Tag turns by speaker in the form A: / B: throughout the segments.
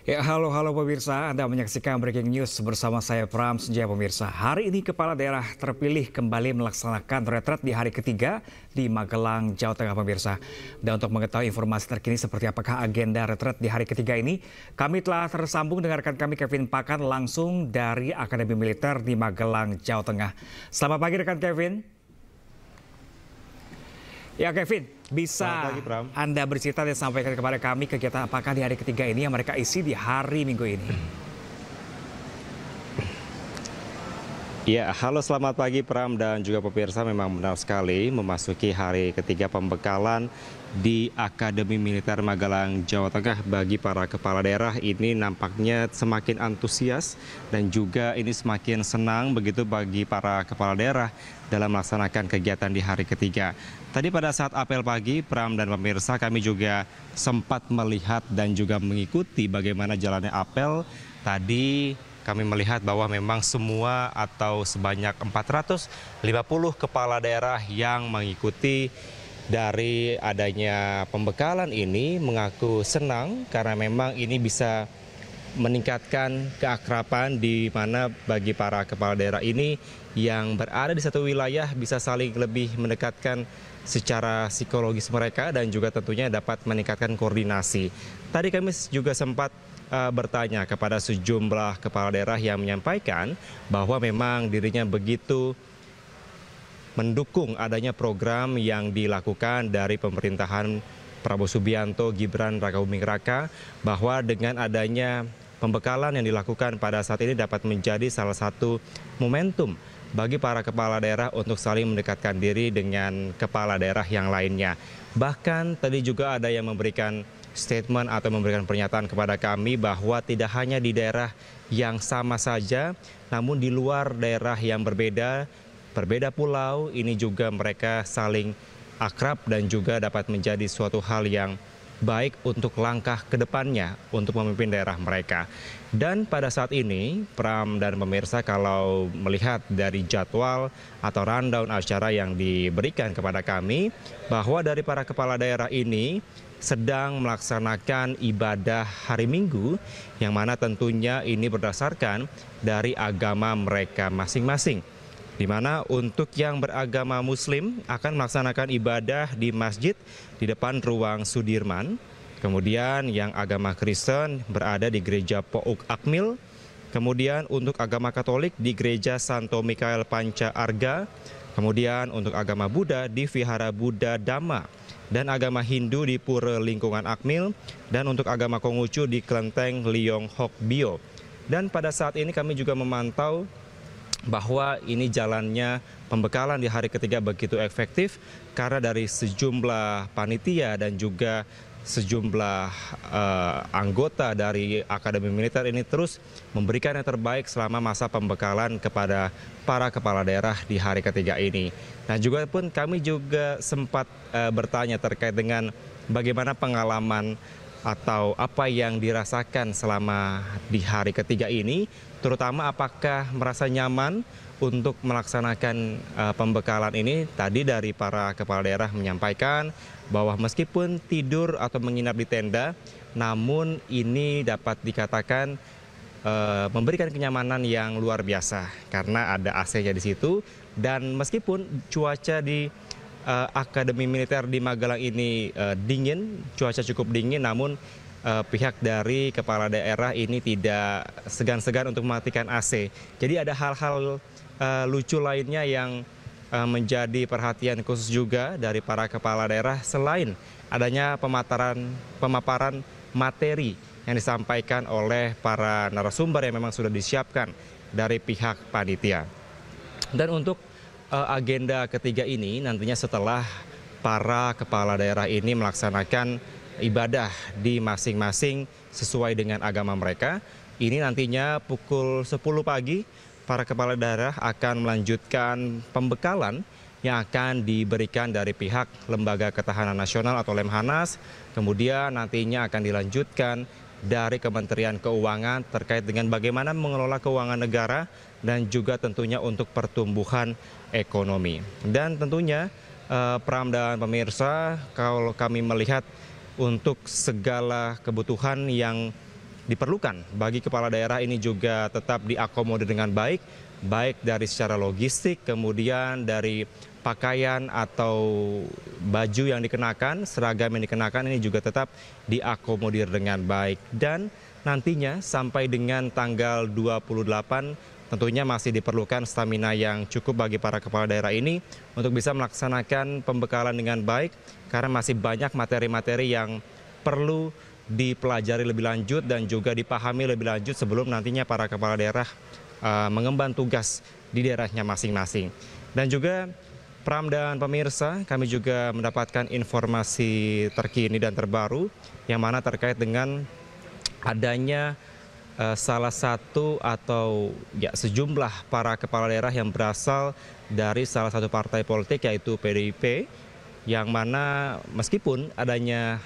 A: Ya, halo pemirsa, Anda menyaksikan Breaking News bersama saya Pram Senjaya pemirsa. Hari ini Kepala Daerah terpilih kembali melaksanakan retret di hari ketiga di Magelang, Jawa Tengah pemirsa. Dan untuk mengetahui informasi terkini seperti apakah agenda retret di hari ketiga ini, kami telah tersambung dengan rekan kami Kevin Pakan langsung dari Akademi Militer di Magelang, Jawa Tengah. Selamat pagi rekan Kevin. Ya Kevin, bisa
B: pagi, Pram.
A: Anda bercerita dan sampaikan kepada kami kegiatan apakah di hari ketiga ini yang mereka isi di hari Minggu ini?
B: Ya, halo selamat pagi Pram dan juga pemirsa. Memang benar sekali memasuki hari ketiga pembekalan di Akademi Militer Magelang, Jawa Tengah bagi para kepala daerah ini nampaknya semakin antusias dan juga ini semakin senang begitu bagi para kepala daerah dalam melaksanakan kegiatan di hari ketiga. Tadi pada saat apel pagi, Pram dan pemirsa, kami juga sempat melihat dan juga mengikuti bagaimana jalannya apel. Tadi kami melihat bahwa memang semua atau sebanyak 450 kepala daerah yang mengikuti dari adanya pembekalan ini mengaku senang karena memang ini bisa meningkatkan keakraban di mana bagi para kepala daerah ini yang berada di satu wilayah bisa saling lebih mendekatkan secara psikologis mereka dan juga tentunya dapat meningkatkan koordinasi. Tadi kami juga sempat bertanya kepada sejumlah kepala daerah yang menyampaikan bahwa memang dirinya begitu mendukung adanya program yang dilakukan dari pemerintahan Prabowo Subianto, Gibran Rakabuming Raka, bahwa dengan adanya pembekalan yang dilakukan pada saat ini dapat menjadi salah satu momentum bagi para kepala daerah untuk saling mendekatkan diri dengan kepala daerah yang lainnya. Bahkan tadi juga ada yang memberikan statement atau memberikan pernyataan kepada kami bahwa tidak hanya di daerah yang sama saja, namun di luar daerah yang berbeda pulau, ini juga mereka saling akrab dan juga dapat menjadi suatu hal yang baik untuk langkah ke depannya untuk memimpin daerah mereka. Dan pada saat ini, Pram dan pemirsa, kalau melihat dari jadwal atau rundown acara yang diberikan kepada kami, bahwa dari para kepala daerah ini sedang melaksanakan ibadah hari Minggu, yang mana tentunya ini berdasarkan dari agama mereka masing-masing. Di mana untuk yang beragama Muslim akan melaksanakan ibadah di masjid di depan ruang Sudirman. Kemudian yang agama Kristen berada di gereja Pouk Akmil. Kemudian untuk agama Katolik di gereja Santo Mikael Panca Arga. Kemudian untuk agama Buddha di Vihara Buddha Dhamma. Dan agama Hindu di Pura Lingkungan Akmil. Dan untuk agama Konghucu di Kelenteng Liong Hok Bio. Dan pada saat ini kami juga memantau bahwa ini jalannya pembekalan di hari ketiga begitu efektif karena dari sejumlah panitia dan juga sejumlah anggota dari Akademi Militer ini terus memberikan yang terbaik selama masa pembekalan kepada para kepala daerah di hari ketiga ini. Nah juga pun kami juga sempat bertanya terkait dengan bagaimana pengalaman atau apa yang dirasakan selama di hari ketiga ini, terutama apakah merasa nyaman untuk melaksanakan pembekalan ini. Tadi dari para kepala daerah menyampaikan bahwa meskipun tidur atau menginap di tenda, namun ini dapat dikatakan memberikan kenyamanan yang luar biasa karena ada AC-nya di situ. Dan meskipun cuaca di Akademi Militer di Magelang ini dingin, cuaca cukup dingin, namun pihak dari kepala daerah ini tidak segan-segan untuk mematikan AC. Jadi ada hal-hal lucu lainnya yang menjadi perhatian khusus juga dari para kepala daerah selain adanya pemaparan materi yang disampaikan oleh para narasumber yang memang sudah disiapkan dari pihak panitia. Dan untuk agenda ketiga ini nantinya setelah para kepala daerah ini melaksanakan ibadah di masing-masing sesuai dengan agama mereka. Ini nantinya pukul 10 pagi para kepala daerah akan melanjutkan pembekalan yang akan diberikan dari pihak Lembaga Ketahanan Nasional atau Lemhanas. Kemudian nantinya akan dilanjutkan dari Kementerian Keuangan terkait dengan bagaimana mengelola keuangan negara dan juga tentunya untuk pertumbuhan ekonomi. Dan tentunya Pram dan pemirsa, kalau kami melihat untuk segala kebutuhan yang diperlukan bagi kepala daerah ini juga tetap diakomodir dengan baik, baik dari secara logistik, kemudian dari pakaian atau baju yang dikenakan, seragam yang dikenakan ini juga tetap diakomodir dengan baik. Dan nantinya sampai dengan tanggal 28 tentunya masih diperlukan stamina yang cukup bagi para kepala daerah ini untuk bisa melaksanakan pembekalan dengan baik karena masih banyak materi-materi yang perlu dipelajari lebih lanjut dan juga dipahami lebih lanjut sebelum nantinya para kepala daerah mengemban tugas di daerahnya masing-masing. Dan juga Pram dan pemirsa, kami juga mendapatkan informasi terkini dan terbaru yang mana terkait dengan adanya salah satu atau ya sejumlah para kepala daerah yang berasal dari salah satu partai politik yaitu PDIP, yang mana meskipun adanya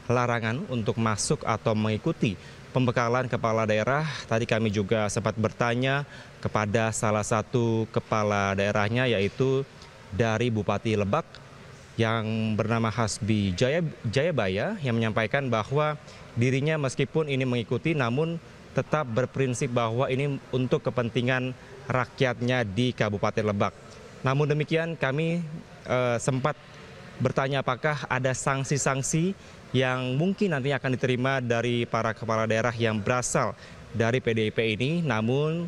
B: larangan untuk masuk atau mengikuti pembekalan kepala daerah, tadi kami juga sempat bertanya kepada salah satu kepala daerahnya yaitu dari Bupati Lebak yang bernama Hasbi Jayabaya yang menyampaikan bahwa dirinya meskipun ini mengikuti namun tetap berprinsip bahwa ini untuk kepentingan rakyatnya di Kabupaten Lebak. Namun demikian kami sempat bertanya apakah ada sanksi-sanksi yang mungkin nantinya akan diterima dari para kepala daerah yang berasal dari PDIP ini, namun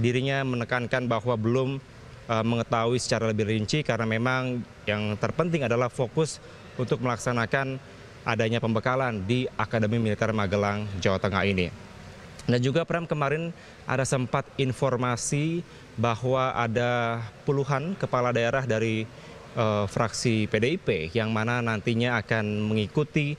B: dirinya menekankan bahwa belum mengetahui secara lebih rinci karena memang yang terpenting adalah fokus untuk melaksanakan adanya pembekalan di Akademi Militer Magelang, Jawa Tengah ini. Dan juga Pram, kemarin ada sempat informasi bahwa ada puluhan kepala daerah dari fraksi PDIP yang mana nantinya akan mengikuti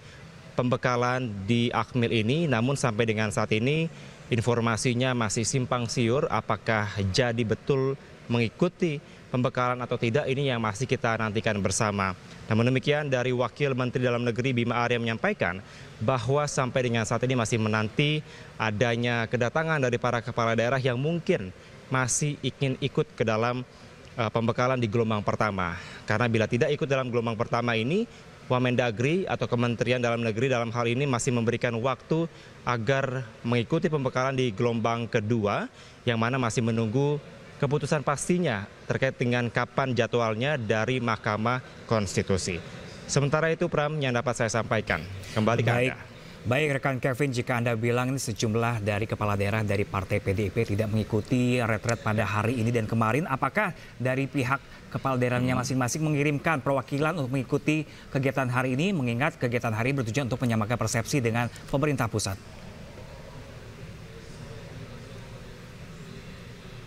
B: pembekalan di Akmil ini, namun sampai dengan saat ini informasinya masih simpang siur apakah jadi betul mengikuti pembekalan atau tidak, ini yang masih kita nantikan bersama. Namun demikian dari Wakil Menteri Dalam Negeri Bima Arya menyampaikan bahwa sampai dengan saat ini masih menanti adanya kedatangan dari para kepala daerah yang mungkin masih ingin ikut ke dalam pembekalan di gelombang pertama. Karena bila tidak ikut dalam gelombang pertama ini, Wamendagri atau Kementerian Dalam Negeri dalam hal ini masih memberikan waktu agar mengikuti pembekalan di gelombang kedua, yang mana masih menunggu keputusan pastinya terkait dengan kapan jadwalnya dari Mahkamah Konstitusi. Sementara itu Pram yang dapat saya sampaikan. Kembali ke Anda.
A: Baik rekan Kevin, jika Anda bilang ini sejumlah dari kepala daerah dari Partai PDIP tidak mengikuti retret pada hari ini dan kemarin, apakah dari pihak kepala daerahnya masing-masing mengirimkan perwakilan untuk mengikuti kegiatan hari ini, mengingat kegiatan hari ini bertujuan untuk menyamakan persepsi dengan pemerintah pusat?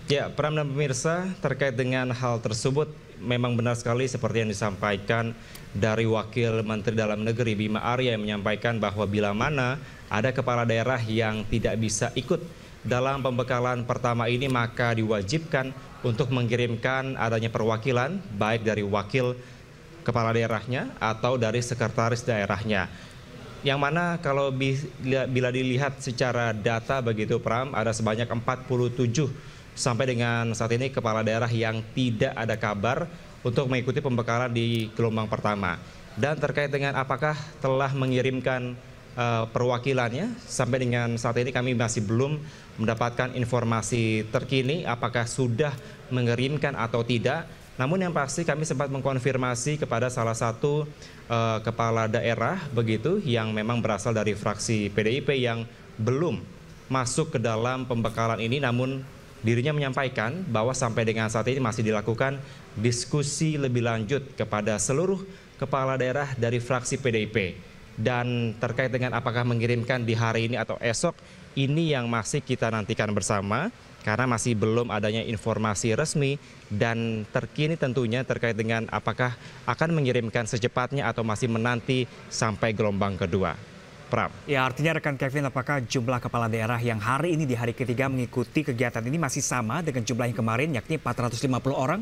B: Ya, Pram dan pemirsa, terkait dengan hal tersebut memang benar sekali seperti yang disampaikan dari Wakil Menteri Dalam Negeri Bima Arya yang menyampaikan bahwa bila mana ada kepala daerah yang tidak bisa ikut dalam pembekalan pertama ini, maka diwajibkan untuk mengirimkan adanya perwakilan baik dari wakil kepala daerahnya atau dari sekretaris daerahnya. Yang mana kalau bila dilihat secara data begitu Pram, ada sebanyak 47 sampai dengan saat ini kepala daerah yang tidak ada kabar untuk mengikuti pembekalan di gelombang pertama. Dan terkait dengan apakah telah mengirimkan perwakilannya, sampai dengan saat ini kami masih belum mendapatkan informasi terkini apakah sudah mengirimkan atau tidak. Namun yang pasti kami sempat mengkonfirmasi kepada salah satu kepala daerah begitu yang memang berasal dari fraksi PDIP yang belum masuk ke dalam pembekalan ini, namun dirinya menyampaikan bahwa sampai dengan saat ini masih dilakukan diskusi lebih lanjut kepada seluruh kepala daerah dari fraksi PDIP. Dan terkait dengan apakah mengirimkan di hari ini atau esok, ini yang masih kita nantikan bersama karena masih belum adanya informasi resmi dan terkini tentunya terkait dengan apakah akan mengirimkan secepatnya atau masih menanti sampai gelombang kedua. Pram.
A: Ya, artinya rekan Kevin, apakah jumlah kepala daerah yang hari ini di hari ketiga mengikuti kegiatan ini masih sama dengan jumlah yang kemarin, yakni 450 orang?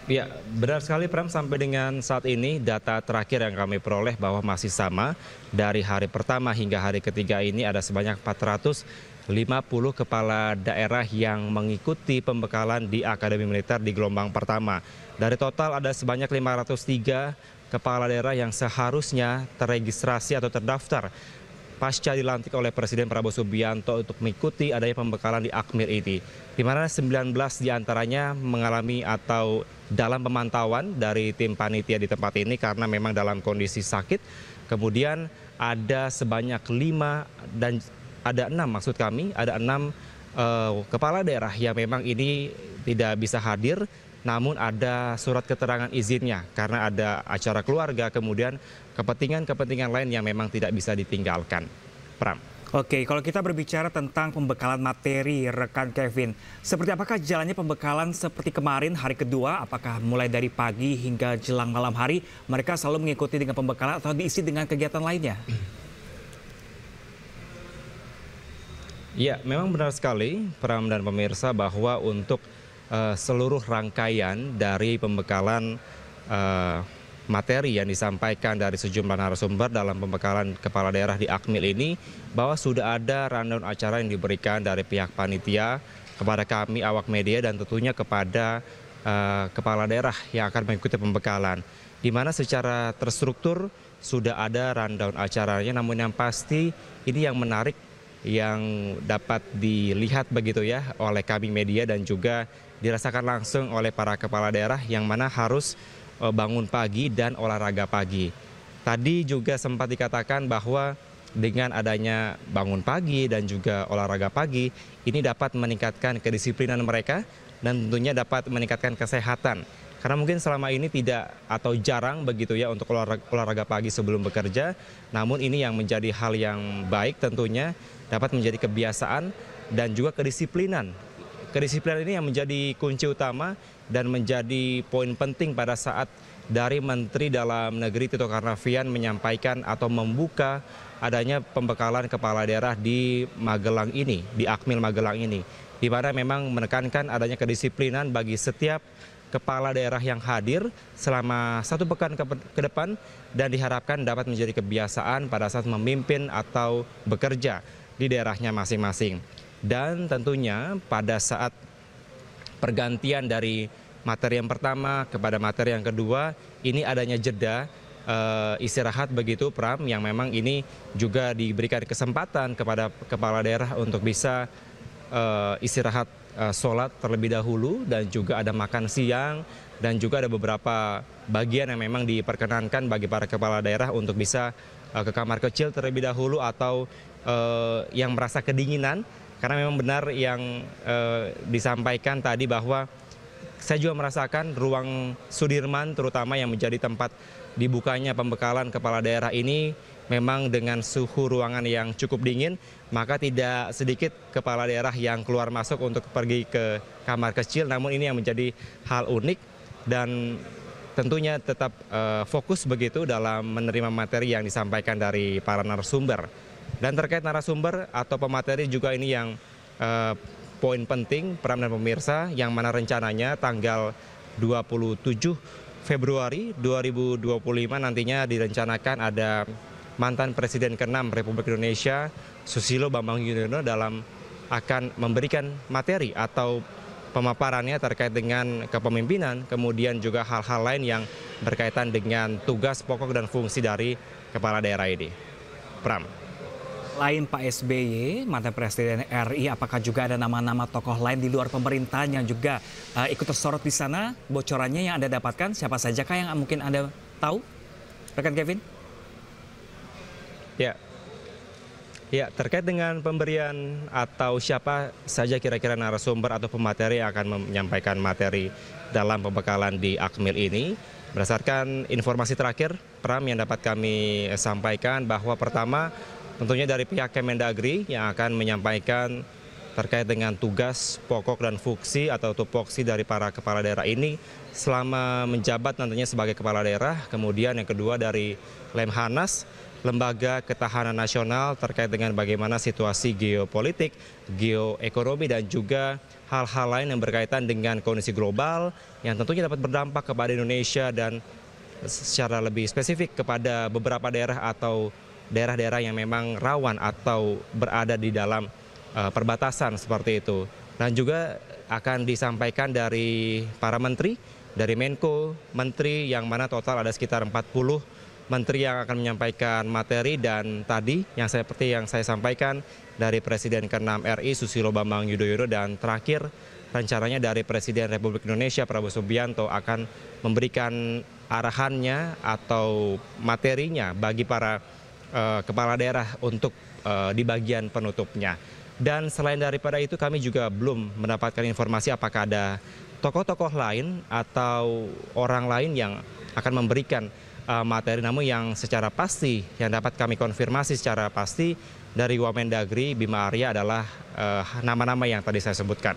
B: Ya, benar sekali Pram, sampai dengan saat ini data terakhir yang kami peroleh bahwa masih sama. Dari hari pertama hingga hari ketiga ini ada sebanyak 450 kepala daerah yang mengikuti pembekalan di Akademi Militer di gelombang pertama. Dari total ada sebanyak 503 kepala daerah yang seharusnya terregistrasi atau terdaftar pasca dilantik oleh Presiden Prabowo Subianto untuk mengikuti adanya pembekalan di Akmil ini, di mana 19 diantaranya mengalami atau dalam pemantauan dari tim panitia di tempat ini karena memang dalam kondisi sakit. Kemudian ada sebanyak 5 dan ada 6 maksud kami, ada 6 kepala daerah yang memang ini tidak bisa hadir, namun ada surat keterangan izinnya karena ada acara keluarga, kemudian kepentingan-kepentingan lain yang memang tidak bisa ditinggalkan. Pram.
A: Oke, kalau kita berbicara tentang pembekalan materi, rekan Kevin, seperti apakah jalannya pembekalan seperti kemarin hari kedua? Apakah mulai dari pagi hingga jelang malam hari mereka selalu mengikuti dengan pembekalan atau diisi dengan kegiatan lainnya?
B: Ya, memang benar sekali, Pram dan pemirsa, bahwa untuk seluruh rangkaian dari pembekalan materi yang disampaikan dari sejumlah narasumber dalam pembekalan kepala daerah di Akmil ini, bahwa sudah ada rundown acara yang diberikan dari pihak panitia kepada kami awak media dan tentunya kepada kepala daerah yang akan mengikuti pembekalan, di mana secara terstruktur sudah ada rundown acaranya. Namun yang pasti ini yang menarik yang dapat dilihat begitu ya oleh kami media dan juga dirasakan langsung oleh para kepala daerah yang mana harus bangun pagi dan olahraga pagi. Tadi juga sempat dikatakan bahwa dengan adanya bangun pagi dan juga olahraga pagi, ini dapat meningkatkan kedisiplinan mereka dan tentunya dapat meningkatkan kesehatan. Karena mungkin selama ini tidak atau jarang begitu ya untuk olahraga pagi sebelum bekerja, namun ini yang menjadi hal yang baik tentunya dapat menjadi kebiasaan dan juga kedisiplinan. Kedisiplinan ini yang menjadi kunci utama dan menjadi poin penting pada saat dari Menteri Dalam Negeri Tito Karnavian menyampaikan atau membuka adanya pembekalan kepala daerah di Magelang ini, di Akmil Magelang ini, di mana memang menekankan adanya kedisiplinan bagi setiap kepala daerah yang hadir selama 1 pekan ke depan dan diharapkan dapat menjadi kebiasaan pada saat memimpin atau bekerja di daerahnya masing-masing. Dan tentunya pada saat pergantian dari materi yang pertama kepada materi yang kedua, ini adanya jeda istirahat begitu Pram, yang memang ini juga diberikan kesempatan kepada kepala daerah untuk bisa istirahat sholat terlebih dahulu dan juga ada makan siang dan juga ada beberapa bagian yang memang diperkenankan bagi para kepala daerah untuk bisa ke kamar kecil terlebih dahulu atau yang merasa kedinginan. Karena memang benar yang disampaikan tadi bahwa saya juga merasakan ruang Sudirman terutama yang menjadi tempat dibukanya pembekalan kepala daerah ini memang dengan suhu ruangan yang cukup dingin, maka tidak sedikit kepala daerah yang keluar masuk untuk pergi ke kamar kecil. Namun ini yang menjadi hal unik dan tentunya tetap fokus begitu dalam menerima materi yang disampaikan dari para narasumber. Dan terkait narasumber atau pemateri juga ini yang poin penting Pram dan pemirsa, yang mana rencananya tanggal 27 Februari 2025 nantinya direncanakan ada mantan Presiden ke-6 Republik Indonesia Susilo Bambang Yudhoyono dalam akan memberikan materi atau pemaparannya terkait dengan kepemimpinan, kemudian juga hal-hal lain yang berkaitan dengan tugas pokok dan fungsi dari kepala daerah ini. Pram.
A: Lain Pak SBY, mantan Presiden RI, apakah juga ada nama-nama tokoh lain di luar pemerintahan yang juga ikut tersorot di sana? Bocorannya yang Anda dapatkan, siapa saja kah yang mungkin Anda tahu? Rekan Kevin?
B: Ya, terkait dengan pemberian atau siapa saja kira-kira narasumber atau pemateri yang akan menyampaikan materi dalam pembekalan di Akmil ini, berdasarkan informasi terakhir Pram yang dapat kami sampaikan bahwa pertama tentunya dari pihak Kemendagri yang akan menyampaikan terkait dengan tugas pokok dan fungsi atau tupoksi dari para kepala daerah ini selama menjabat nantinya sebagai kepala daerah. Kemudian yang kedua dari Lemhanas, Lembaga Ketahanan Nasional, terkait dengan bagaimana situasi geopolitik, geoekonomi dan juga hal-hal lain yang berkaitan dengan kondisi global yang tentunya dapat berdampak kepada Indonesia dan secara lebih spesifik kepada beberapa daerah atau daerah-daerah yang memang rawan atau berada di dalam perbatasan seperti itu. Dan juga akan disampaikan dari para menteri dari Menko, Menteri, yang mana total ada sekitar 40 Menteri yang akan menyampaikan materi, dan tadi seperti yang saya sampaikan dari Presiden ke-6 RI Susilo Bambang Yudhoyono, dan terakhir rencananya dari Presiden Republik Indonesia Prabowo Subianto akan memberikan arahannya atau materinya bagi para kepala daerah untuk di bagian penutupnya. Dan selain daripada itu kami juga belum mendapatkan informasi apakah ada tokoh-tokoh lain atau orang lain yang akan memberikan materi, namun yang secara pasti yang dapat kami konfirmasi secara pasti dari Wamendagri Bima Arya adalah nama-nama yang tadi saya sebutkan.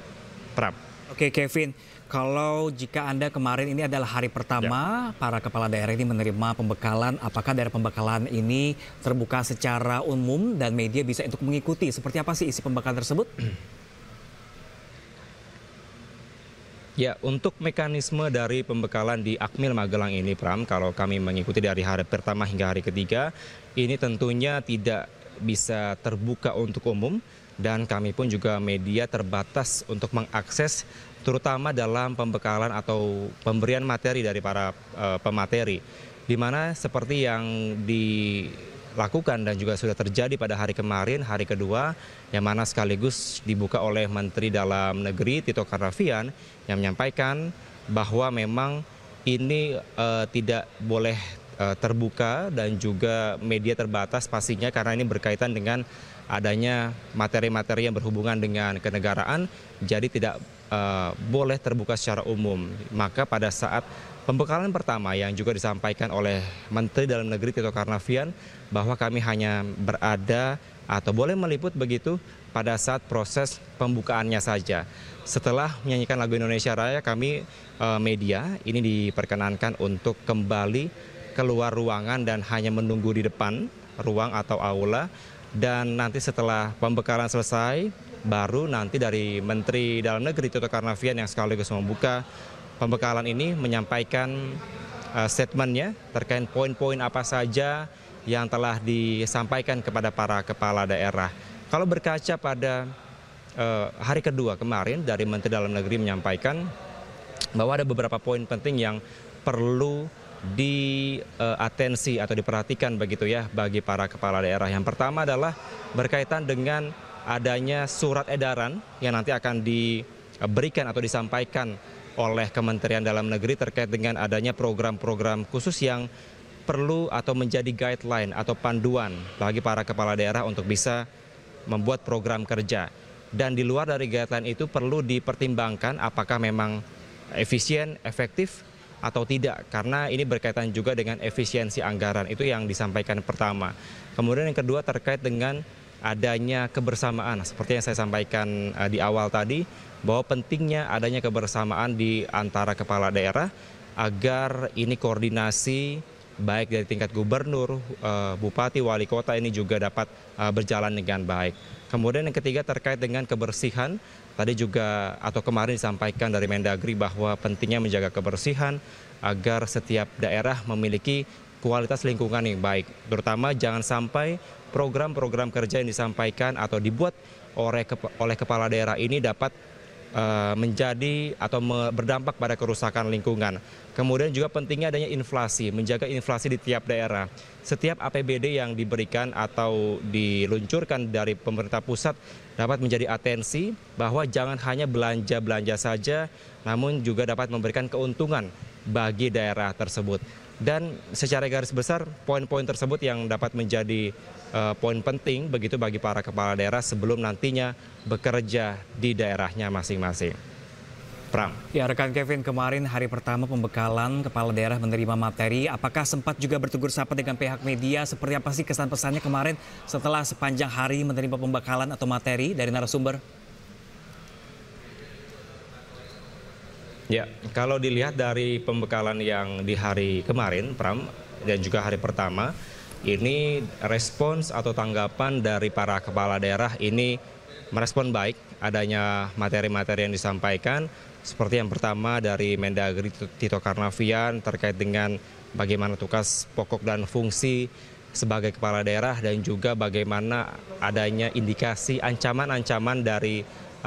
B: Pram.
A: Oke Kevin, kalau jika Anda kemarin ini adalah hari pertama para kepala daerah ini menerima pembekalan, apakah dari pembekalan ini terbuka secara umum dan media bisa untuk mengikuti? Seperti apa sih isi pembekalan tersebut?
B: Ya, untuk mekanisme dari pembekalan di Akmil Magelang ini, Pram, kalau kami mengikuti dari hari pertama hingga hari ketiga, ini tentunya tidak bisa terbuka untuk umum, dan kami pun juga media terbatas untuk mengakses, terutama dalam pembekalan atau pemberian materi dari para pemateri, di mana seperti yang dilakukan dan juga sudah terjadi pada hari kemarin, hari kedua, yang mana sekaligus dibuka oleh Menteri Dalam Negeri Tito Karnavian yang menyampaikan bahwa memang ini tidak boleh terbuka dan juga media terbatas pastinya, karena ini berkaitan dengan adanya materi-materi yang berhubungan dengan kenegaraan, jadi tidak boleh terbuka secara umum. Maka pada saat pembekalan pertama yang juga disampaikan oleh Menteri Dalam Negeri Tito Karnavian bahwa kami hanya berada atau boleh meliput begitu pada saat proses pembukaannya saja. Setelah menyanyikan lagu Indonesia Raya, kami media ini diperkenankan untuk kembali keluar ruangan dan hanya menunggu di depan ruang atau aula. Dan nanti setelah pembekalan selesai, baru nanti dari Menteri Dalam Negeri Tito Karnavian yang sekaligus membuka pembekalan ini menyampaikan statementnya terkait poin-poin apa saja yang telah disampaikan kepada para kepala daerah. Kalau berkaca pada hari kedua kemarin, dari Menteri Dalam Negeri menyampaikan bahwa ada beberapa poin penting yang perlu diatensi atau diperhatikan begitu ya bagi para kepala daerah. Yang pertama adalah berkaitan dengan adanya surat edaran yang nanti akan diberikan atau disampaikan oleh Kementerian Dalam Negeri terkait dengan adanya program-program khusus yang perlu atau menjadi guideline atau panduan bagi para kepala daerah untuk bisa membuat program kerja. Dan di luar dari guideline itu perlu dipertimbangkan apakah memang efisien, efektif atau tidak, karena ini berkaitan juga dengan efisiensi anggaran. Itu yang disampaikan pertama. Kemudian yang kedua terkait dengan adanya kebersamaan, seperti yang saya sampaikan di awal tadi, bahwa pentingnya adanya kebersamaan di antara kepala daerah agar ini koordinasi baik dari tingkat gubernur, bupati, wali kota ini juga dapat berjalan dengan baik. Kemudian yang ketiga terkait dengan kebersihan, tadi juga atau kemarin disampaikan dari Mendagri bahwa pentingnya menjaga kebersihan agar setiap daerah memiliki kualitas lingkungan yang baik. Terutama jangan sampai program-program kerja yang disampaikan atau dibuat oleh kepala daerah ini dapat menjadi atau berdampak pada kerusakan lingkungan. Kemudian juga pentingnya adanya inflasi, menjaga inflasi di tiap daerah. Setiap APBD yang diberikan atau diluncurkan dari pemerintah pusat dapat menjadi atensi bahwa jangan hanya belanja-belanja saja, namun juga dapat memberikan keuntungan bagi daerah tersebut. Dan secara garis besar poin-poin tersebut yang dapat menjadi poin penting begitu bagi para kepala daerah sebelum nantinya bekerja di daerahnya masing-masing. Pram.
A: Ya, rekan Kevin, kemarin hari pertama pembekalan kepala daerah menerima materi, apakah sempat juga bertegur sapa dengan pihak media? Seperti apa sih kesan pesannya kemarin setelah sepanjang hari menerima pembekalan atau materi dari narasumber?
B: Ya, kalau dilihat dari pembekalan yang di hari kemarin, Pram, dan juga hari pertama, ini respons atau tanggapan dari para kepala daerah ini merespon baik adanya materi-materi yang disampaikan. Seperti yang pertama dari Mendagri Tito Karnavian terkait dengan bagaimana tugas pokok dan fungsi sebagai kepala daerah dan juga bagaimana adanya indikasi ancaman-ancaman dari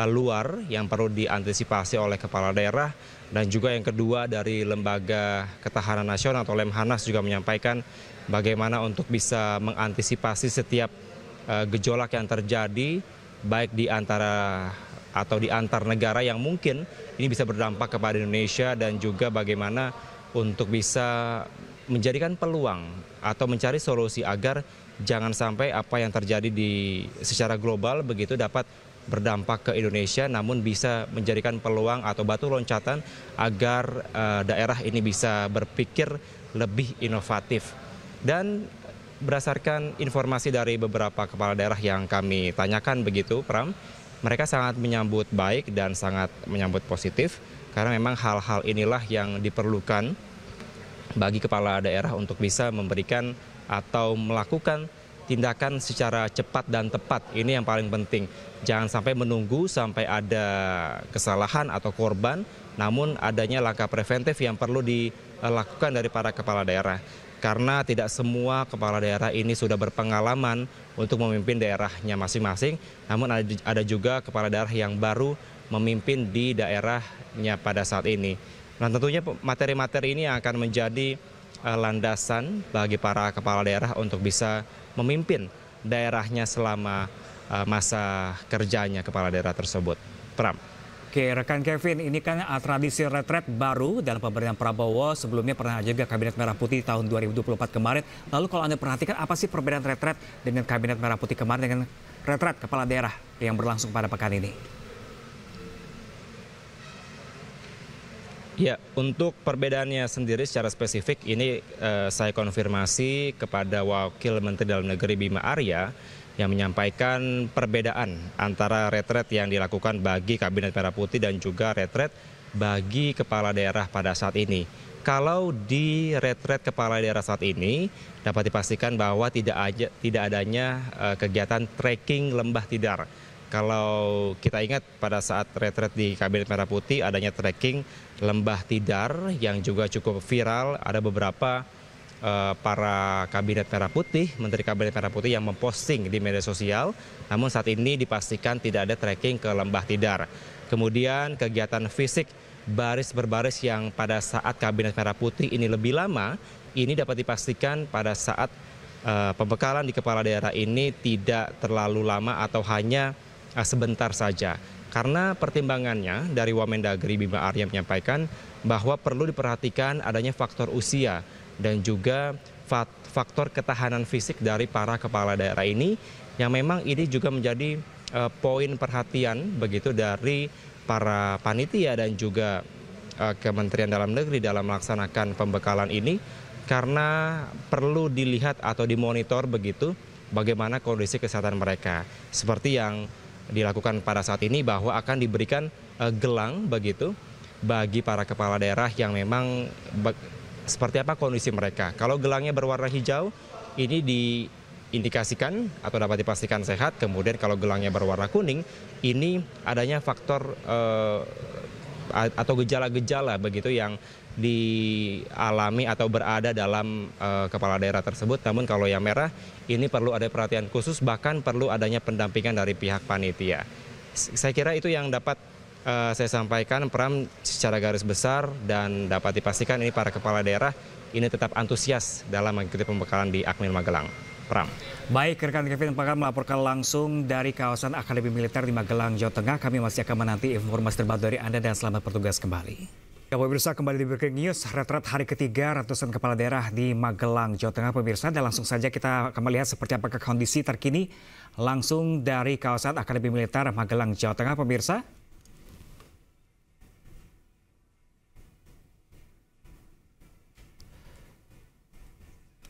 B: luar yang perlu diantisipasi oleh kepala daerah, dan juga yang kedua dari Lembaga Ketahanan Nasional atau Lemhanas juga menyampaikan bagaimana untuk bisa mengantisipasi setiap gejolak yang terjadi baik di antara atau di antar negara yang mungkin ini bisa berdampak kepada Indonesia, dan juga bagaimana untuk bisa menjadikan peluang atau mencari solusi agar jangan sampai apa yang terjadi secara global begitu dapat berdampak ke Indonesia, namun bisa menjadikan peluang atau batu loncatan agar daerah ini bisa berpikir lebih inovatif. Dan berdasarkan informasi dari beberapa kepala daerah yang kami tanyakan begitu, Pram, mereka sangat menyambut baik dan sangat menyambut positif karena memang hal-hal inilah yang diperlukan bagi kepala daerah untuk bisa memberikan atau melakukan tindakan secara cepat dan tepat. Ini yang paling penting. Jangan sampai menunggu sampai ada kesalahan atau korban, namun adanya langkah preventif yang perlu dilakukan dari para kepala daerah. Karena tidak semua kepala daerah ini sudah berpengalaman untuk memimpin daerahnya masing-masing, namun ada juga kepala daerah yang baru memimpin di daerahnya pada saat ini. Nah, tentunya materi-materi ini akan menjadi landasan bagi para kepala daerah untuk bisa memimpin daerahnya selama masa kerjanya kepala daerah tersebut. Pram.
A: Oke, rekan Kevin, ini kan tradisi retret baru dalam pemerintahan Prabowo. Sebelumnya pernah juga Kabinet Merah Putih tahun 2024 kemarin. Lalu kalau Anda perhatikan, apa sih perbedaan retret dengan Kabinet Merah Putih kemarin dengan retret kepala daerah yang berlangsung pada pekan ini?
B: Ya, untuk perbedaannya sendiri secara spesifik ini saya konfirmasi kepada Wakil Menteri Dalam Negeri Bima Arya yang menyampaikan perbedaan antara retret yang dilakukan bagi Kabinet Merah Putih dan juga retret bagi kepala daerah pada saat ini. Kalau di retret kepala daerah saat ini dapat dipastikan bahwa tidak adanya kegiatan trekking lembah tidar. Kalau kita ingat pada saat retret di Kabinet Merah Putih adanya trekking lembah tidar yang juga cukup viral, ada beberapa para Kabinet Merah Putih, Menteri Kabinet Merah Putih yang memposting di media sosial, namun saat ini dipastikan tidak ada trekking ke lembah tidar. Kemudian kegiatan fisik baris berbaris yang pada saat Kabinet Merah Putih ini lebih lama, ini dapat dipastikan pada saat pembekalan di kepala daerah ini tidak terlalu lama atau hanya sebentar saja. Karena pertimbangannya dari Wamendagri Bima Arya menyampaikan bahwa perlu diperhatikan adanya faktor usia dan juga faktor ketahanan fisik dari para kepala daerah ini, yang memang ini juga menjadi poin perhatian begitu dari para panitia dan juga Kementerian Dalam Negeri dalam melaksanakan pembekalan ini, karena perlu dilihat atau dimonitor begitu bagaimana kondisi kesehatan mereka. Seperti yang dilakukan pada saat ini bahwa akan diberikan gelang begitu bagi para kepala daerah yang memang seperti apa kondisi mereka. Kalau gelangnya berwarna hijau, ini diindikasikan atau dapat dipastikan sehat. Kemudian kalau gelangnya berwarna kuning, ini adanya faktor atau gejala-gejala begitu yang dialami atau berada dalam kepala daerah tersebut. Namun kalau yang merah, ini perlu ada perhatian khusus, bahkan perlu adanya pendampingan dari pihak panitia. Saya kira itu yang dapat saya sampaikan, Pram, secara garis besar, dan dapat dipastikan ini para kepala daerah ini tetap antusias dalam mengikuti pembekalan di Akmil Magelang. Pram.
A: Baik, rekan Kevin Pakar melaporkan langsung dari kawasan Akademi Militer di Magelang, Jawa Tengah. Kami masih akan menanti informasi terbaru dari Anda dan selamat bertugas kembali. Ya, pemirsa, kembali di Breaking News, retret hari ketiga ratusan kepala daerah di Magelang, Jawa Tengah, pemirsa. Dan langsung saja kita akan melihat seperti apakah kondisi terkini langsung dari kawasan Akademi Militer Magelang, Jawa Tengah, pemirsa.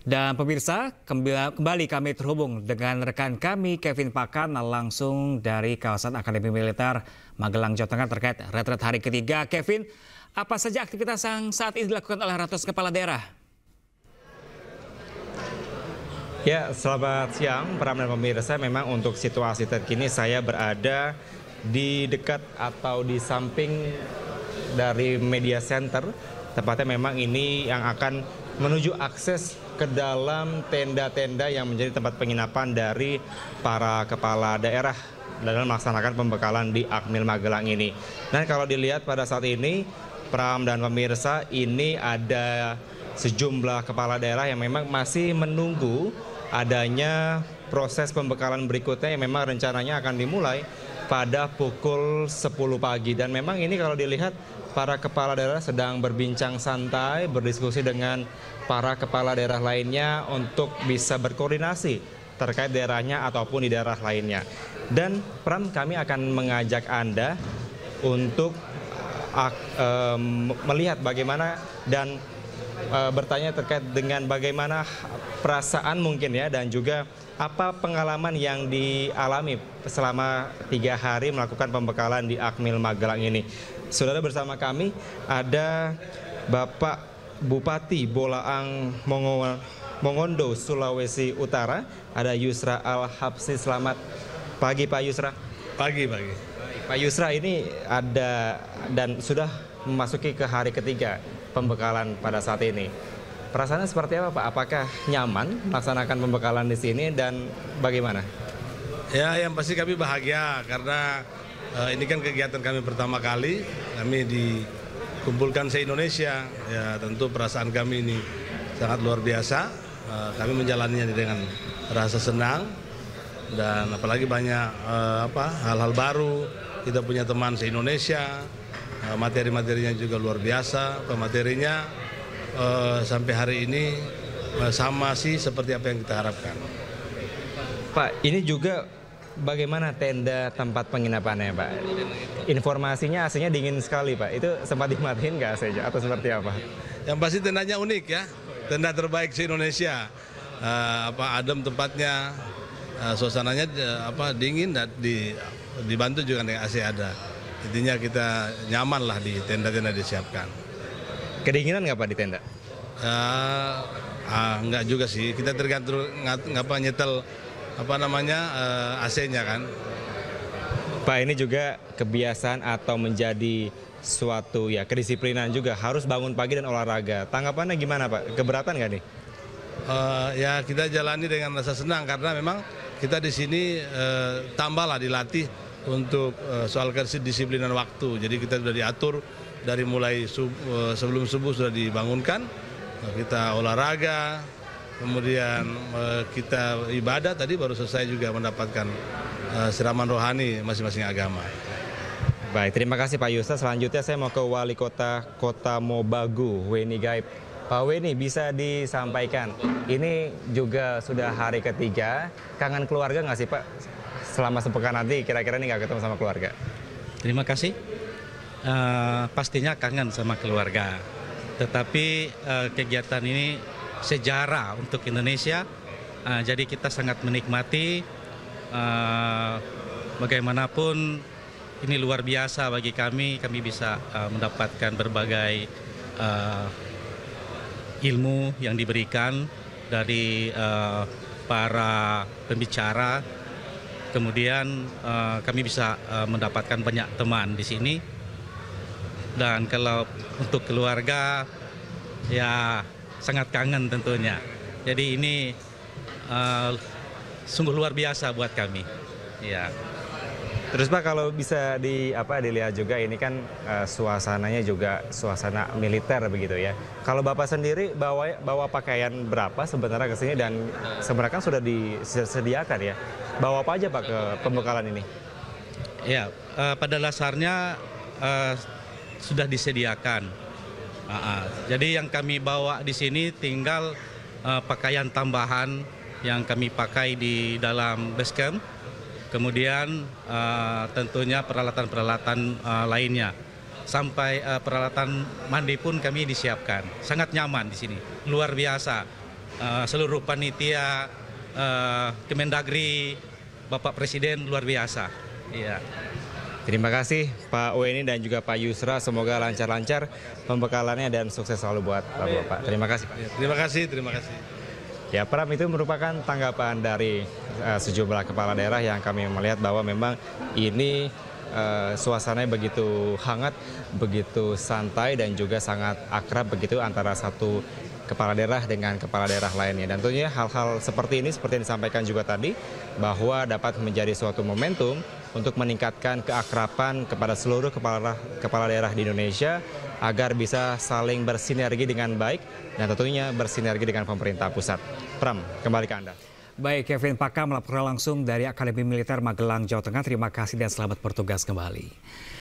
A: Dan pemirsa, kembali kami terhubung dengan rekan kami Kevin Pakan langsung dari kawasan Akademi Militer Magelang, Jawa Tengah terkait retret hari ketiga. Kevin, apa saja aktivitas yang saat ini dilakukan oleh ratusan kepala daerah?
B: Ya, selamat siang Pram dan pemirsa. Memang untuk situasi terkini saya berada di dekat atau di samping dari media center. Tepatnya memang ini yang akan menuju akses ke dalam tenda-tenda yang menjadi tempat penginapan dari para kepala daerah dalam melaksanakan pembekalan di Akmil Magelang ini. Dan kalau dilihat pada saat ini, Pram dan pemirsa, ini ada sejumlah kepala daerah yang memang masih menunggu adanya proses pembekalan berikutnya yang memang rencananya akan dimulai pada pukul 10 pagi. Dan memang ini kalau dilihat para kepala daerah sedang berbincang santai, berdiskusi dengan para kepala daerah lainnya untuk bisa berkoordinasi terkait daerahnya ataupun di daerah lainnya. Dan Pram, kami akan mengajak Anda untuk melihat bagaimana dan bertanya terkait dengan bagaimana perasaan mungkin ya, dan juga apa pengalaman yang dialami selama 3 hari melakukan pembekalan di Akmil Magelang ini. Saudara, bersama kami ada Bapak Bupati Bolaang Mongondo, Sulawesi Utara, ada Yusra Al-Habsi. Selamat pagi Pak Yusra.
C: Pagi.
B: Pak Yusra, ini ada dan sudah memasuki ke hari ketiga pembekalan pada saat ini. Perasaannya seperti apa Pak? Apakah nyaman melaksanakan pembekalan di sini dan bagaimana?
C: Ya, yang pasti kami bahagia karena ini kan kegiatan kami pertama kali. Kami dikumpulkan se-Indonesia. Ya, tentu perasaan kami ini sangat luar biasa. Kami menjalaninya dengan rasa senang dan apalagi banyak hal-hal baru. Kita punya teman se-Indonesia. Materi-materinya juga luar biasa. Pematerinya sampai hari ini sama sih seperti apa yang kita harapkan.
B: Pak, ini juga bagaimana tenda tempat penginapannya Pak? Informasinya AC-nya dingin sekali Pak. Itu sempat dimatiin nggak AC-nya atau seperti apa?
C: Yang pasti tendanya unik ya. Tenda terbaik se-Indonesia. Adem tempatnya, suasananya dingin dan dibantu juga dengan AC ada. Intinya kita nyaman lah di tenda-tenda disiapkan.
B: Kedinginan nggak Pak di tenda?
C: Nggak juga sih. Kita tergantung nyetel AC-nya kan.
B: Pak, ini juga kebiasaan atau menjadi suatu ya kedisiplinan juga, harus bangun pagi dan olahraga. Tanggapannya gimana Pak? Keberatan nggak nih?
C: Ya kita jalani dengan rasa senang karena memang kita di sini tambahlah dilatih untuk soal kedisiplinan waktu. Jadi kita sudah diatur dari mulai sebelum subuh sudah dibangunkan, kita olahraga, kemudian kita ibadah, tadi baru selesai juga mendapatkan siraman rohani masing-masing agama.
B: Baik, terima kasih Pak Yusra. Selanjutnya saya mau ke Wali Kota Mobagu, Weni Gaib. Pak Weni, bisa disampaikan, ini juga sudah hari ketiga, kangen keluarga nggak sih Pak? Selama sepekan nanti kira-kira ini nggak ketemu sama keluarga?
D: Terima kasih. Pastinya kangen sama keluarga. Tetapi kegiatan ini sejarah untuk Indonesia. Jadi kita sangat menikmati. Bagaimanapun ini luar biasa bagi kami. Kami bisa mendapatkan berbagai ilmu yang diberikan dari para pembicara. Kemudian kami bisa mendapatkan banyak teman di sini. Dan kalau untuk keluarga, ya sangat kangen tentunya. Jadi ini sungguh luar biasa buat kami. Ya.
B: Terus Pak, kalau bisa dilihat juga ini kan suasananya juga suasana militer begitu ya. Kalau Bapak sendiri bawa pakaian berapa sebenarnya ke sini, dan sebenarnya kan sudah disediakan ya. Bawa apa aja Pak ke pembekalan ini?
D: Ya, pada dasarnya sudah disediakan. Jadi yang kami bawa di sini tinggal pakaian tambahan yang kami pakai di dalam base camp. Kemudian tentunya peralatan-peralatan lainnya. Sampai peralatan mandi pun kami disiapkan. Sangat nyaman di sini. Luar biasa. Seluruh panitia, Kemendagri, Bapak Presiden luar biasa. Iya.
B: Terima kasih Pak Weni dan juga Pak Yusra. Semoga lancar-lancar pembekalannya dan sukses selalu buat Bapak. Terima kasih Pak.
C: Terima kasih.
B: Ya, Pram, itu merupakan tanggapan dari sejumlah kepala daerah yang kami melihat bahwa memang ini suasananya begitu hangat, begitu santai dan juga sangat akrab begitu antara satu kepala daerah dengan kepala daerah lainnya. Dan tentunya hal-hal seperti ini, seperti yang disampaikan juga tadi, bahwa dapat menjadi suatu momentum untuk meningkatkan keakraban kepada seluruh kepala daerah di Indonesia agar bisa saling bersinergi dengan baik dan tentunya bersinergi dengan pemerintah pusat. Pram, kembali ke Anda.
A: Baik, Kevin Pakam melaporkan langsung dari Akademi Militer Magelang, Jawa Tengah. Terima kasih dan selamat bertugas kembali.